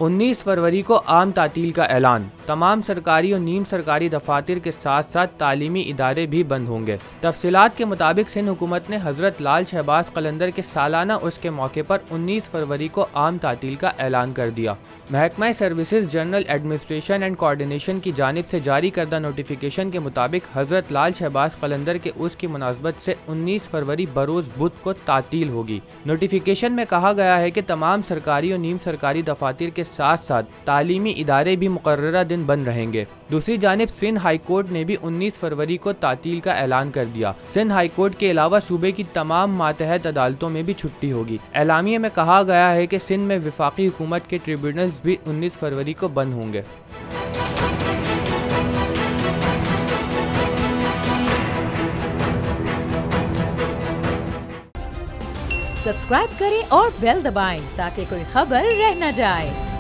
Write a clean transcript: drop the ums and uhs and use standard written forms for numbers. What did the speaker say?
19 फरवरी को आम तातील का ऐलान। तमाम सरकारी और नीम सरकारी दफातर के साथ साथ तालीमी इदारे भी बंद होंगे। तफसीलात के मुताबिक सिंध हुकूमत ने हजरत लाल शहबाज कलंदर के सालाना उर्स के मौके पर 19 फरवरी को आम तातील का ऐलान कर दिया। महकमा services general administration and coordination की जानिब से जारी करदा नोटिफिकेशन के मुताबिक हजरत लाल शहबाज कलंदर के उर्स की मुनासबत से 19 फरवरी बरोज़ बुध को तातील होगी। नोटिफिकेशन में कहा गया है कि तमाम सरकारी और नीम सरकारी दफातर के साथ साथ तालीमी इदारे भी मुकर्ररा दिन बंद रहेंगे। दूसरी जानिब सिंध हाई कोर्ट ने भी 19 फरवरी को तातील का ऐलान कर दिया। सिंध हाई कोर्ट के अलावा सूबे की तमाम मातहत अदालतों में भी छुट्टी होगी। एलामिया में कहा गया है कि सिंध में वफाकी हुकूमत के ट्रिब्यूनल्स भी 19 फरवरी को बंद होंगे। सब्सक्राइब करें और बेल दबाएं ताकि कोई खबर रह न जाए।